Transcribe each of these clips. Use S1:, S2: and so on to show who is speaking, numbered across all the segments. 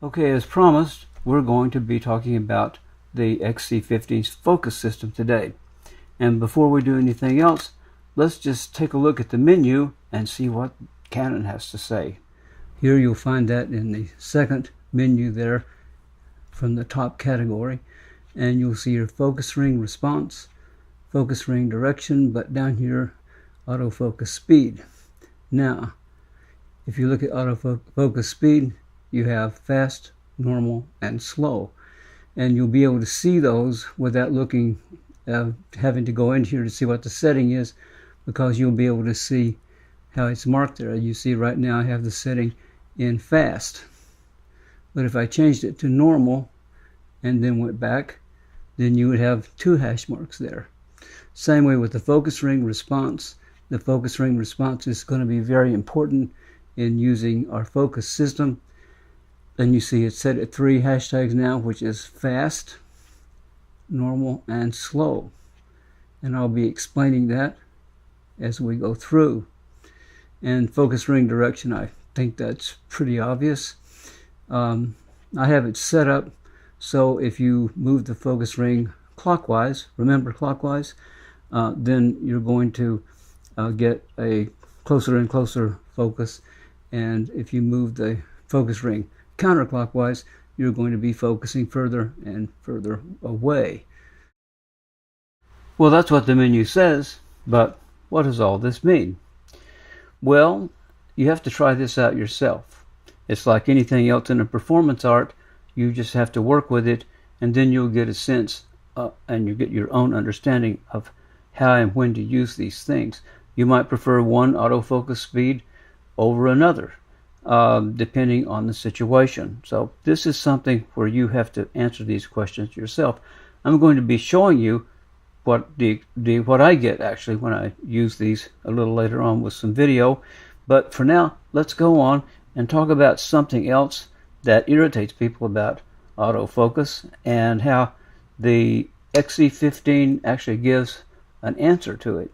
S1: Okay, as promised, we're going to be talking about the XC15's focus system today. And before we do anything else, let's just take a look at the menu and see what Canon has to say. Here you'll find that in the second menu there from the top category, and you'll see your focus ring response, focus ring direction, but down here autofocus speed. Now, if you look at autofocus speed, you have fast, normal, and slow, and you'll be able to see those without looking, having to go in here to see what the setting is, because you'll be able to see how it's marked there. You see right now I have the setting in fast, but if I changed it to normal and then went back, then you would have two hash marks there. Same way with the focus ring response. The focus ring response is going to be very important in using our focus system. And you see it's set at 3 hashtags now, which is fast, normal, and slow. And I'll be explaining that as we go through. And focus ring direction, I think that's pretty obvious. I have it set up so if you move the focus ring clockwise, remember clockwise, then you're going to get a closer and closer focus. And if you move the focus ring counterclockwise, you're going to be focusing further and further away. Well, that's what the menu says, but what does all this mean? Well, you have to try this out yourself. It's like anything else in a performance art. You just have to work with it, and then you'll get a sense and you get your own understanding of how and when to use these things. You might prefer one autofocus speed over another, depending on the situation. So this is something where you have to answer these questions yourself. I'm going to be showing you what I get actually when I use these a little later on with some video. But for now, let's go on and talk about something else that irritates people about autofocus and how the XC15 actually gives an answer to it.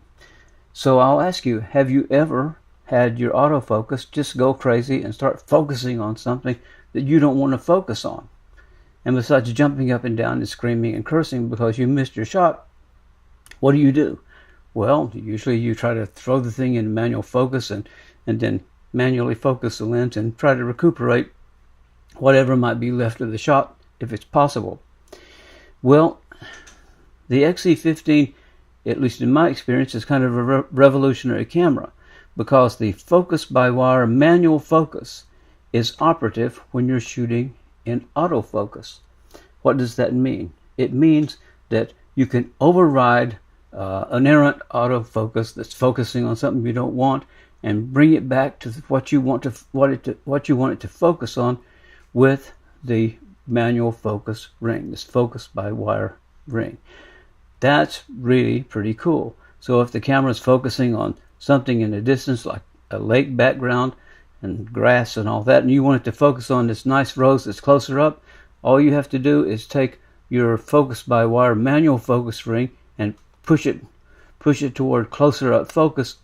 S1: So I'll ask you, have you ever had your autofocus just go crazy and start focusing on something that you don't want to focus on? And besides jumping up and down and screaming and cursing because you missed your shot, what do? Well, usually you try to throw the thing in manual focus and then manually focus the lens and try to recuperate whatever might be left of the shot if it's possible. Well, the XC15, at least in my experience, is kind of a revolutionary camera, because the focus by wire manual focus is operative when you're shooting in autofocus. What does that mean? It means that you can override an errant autofocus that's focusing on something you don't want and bring it back to what you want it to focus on with the manual focus ring, this focus by wire ring. That's really pretty cool. So if the camera is focusing on something in the distance, like a lake background and grass and all that, and you want it to focus on this nice rose that's closer up, all you have to do is take your focus by wire manual focus ring and push it toward closer up focus,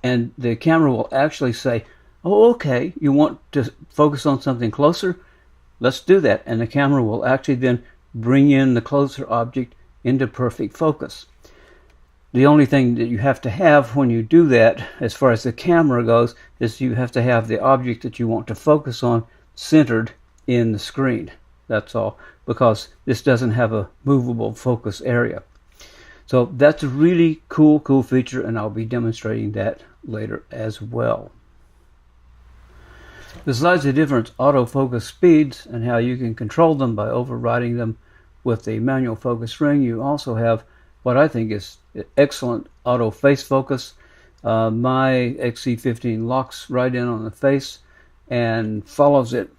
S1: and the camera will actually say, oh, okay, you want to focus on something closer? Let's do that. And the camera will actually then bring in the closer object into perfect focus. The only thing that you have to have when you do that, as far as the camera goes, is you have to have the object that you want to focus on centered in the screen. That's all, because this doesn't have a movable focus area. So that's a really cool feature, and I'll be demonstrating that later as well. Besides the different autofocus speeds and how you can control them by overriding them with the manual focus ring, you also have what I think is excellent auto face focus. My XC15 locks right in on the face and follows it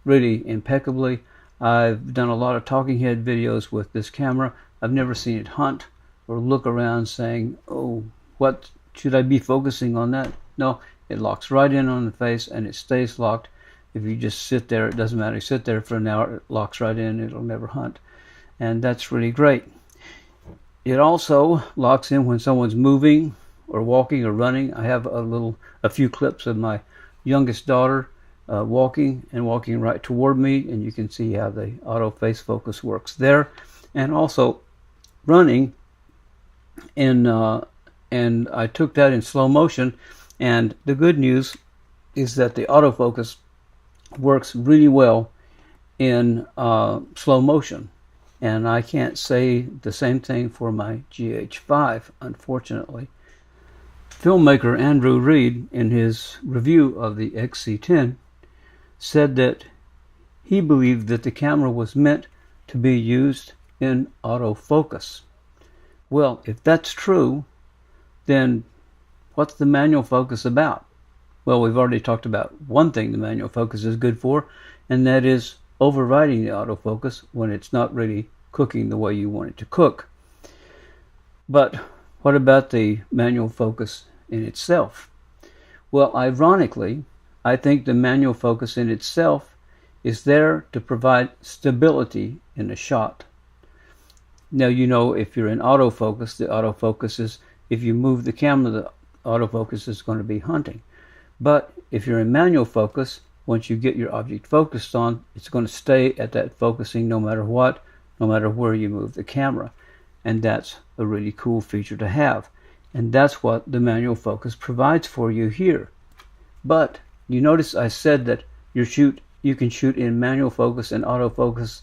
S1: really impeccably. I've done a lot of talking head videos with this camera. I've never seen it hunt or look around saying, oh, what should I be focusing on that? No, it locks right in on the face and it stays locked. If you just sit there, it doesn't matter. You sit there for an hour, it locks right in, it'll never hunt. And that's really great. It also locks in when someone's moving or walking or running. I have a few clips of my youngest daughter walking right toward me, and you can see how the auto face focus works there, and also running in and I took that in slow motion, and the good news is that the autofocus works really well in slow motion, and I can't say the same thing for my GH5, unfortunately. Filmmaker Andrew Reed, in his review of the XC10, said that he believed that the camera was meant to be used in autofocus. Well, if that's true, then what's the manual focus about? Well, we've already talked about one thing the manual focus is good for, and that is overriding the autofocus when it's not really cooking the way you want it to cook. But what about the manual focus in itself? Well, ironically, I think the manual focus in itself is there to provide stability in a shot. Now, you know, if you're in autofocus, the autofocus is, if you move the camera, the autofocus is going to be hunting. But if you're in manual focus, once you get your object focused on, it's going to stay at that focusing no matter what, no matter where you move the camera. And that's a really cool feature to have. And that's what the manual focus provides for you here. But you notice I said that you can shoot in manual focus and autofocus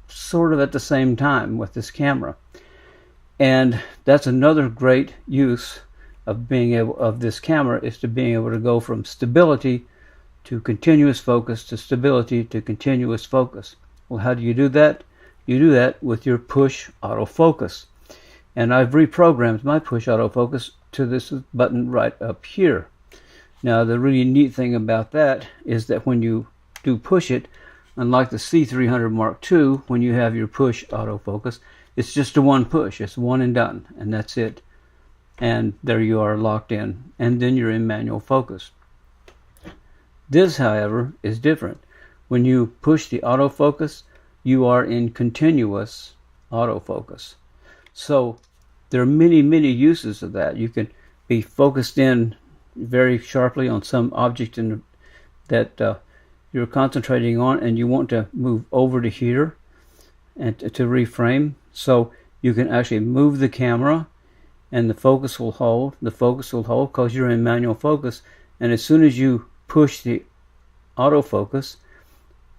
S1: sort of at the same time with this camera. And that's another great use of this camera, is to being able to go from stability to continuous focus to stability to continuous focus. Well, how do you do that? You do that with your push autofocus. And I've reprogrammed my push autofocus to this button right up here. Now, the really neat thing about that is that when you do push it, unlike the C300 Mark II, when you have your push autofocus, it's just a one push. It's one and done, and that's it. And there you are, locked in, and then you're in manual focus. This, however, is different. When you push the autofocus, you are in continuous autofocus. So there are many, many uses of that. You can be focused in very sharply on some object that you're concentrating on, and you want to move over to here and to reframe. So you can actually move the camera, and the focus will hold. The focus will hold because you're in manual focus. And as soon as you push the autofocus,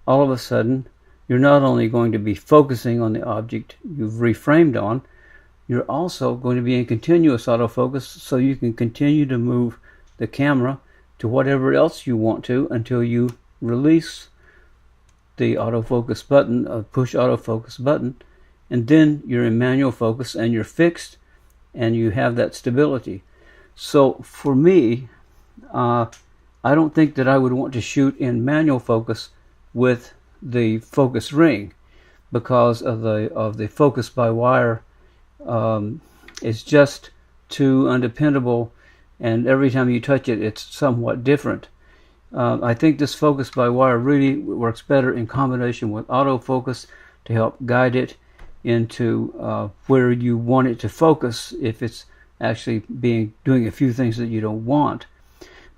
S1: all of a sudden you're not only going to be focusing on the object you've reframed on, you're also going to be in continuous autofocus, so you can continue to move the camera to whatever else you want to until you release the autofocus button, push autofocus button, and then you're in manual focus and you're fixed and you have that stability. So for me, I don't think that I would want to shoot in manual focus with the focus ring, because of the focus by wire. It's just too undependable, and every time you touch it, it's somewhat different. I think this focus by wire really works better in combination with autofocus to help guide it into where you want it to focus if it's actually doing a few things that you don't want.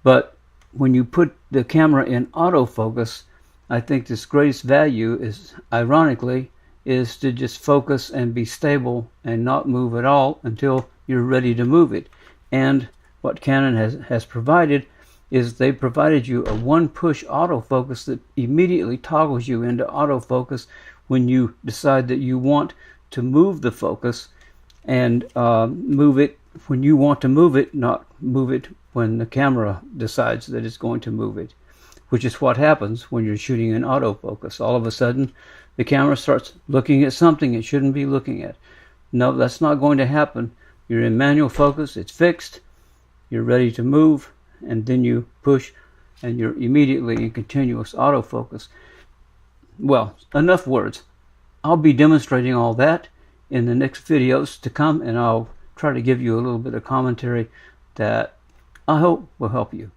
S1: But when you put the camera in autofocus, I think this greatest value is, ironically, is to just focus and be stable and not move at all until you're ready to move it. And what Canon has provided is they provided you a one push autofocus that immediately toggles you into autofocus when you decide that you want to move the focus, and move it when you want to move it, not move it when the camera decides that it's going to move it, which is what happens when you're shooting in autofocus. All of a sudden, the camera starts looking at something it shouldn't be looking at. No, that's not going to happen. You're in manual focus, it's fixed, you're ready to move, and then you push, and you're immediately in continuous autofocus. Well, enough words. I'll be demonstrating all that in the next videos to come, and I'll try to give you a little bit of commentary that I hope will help you.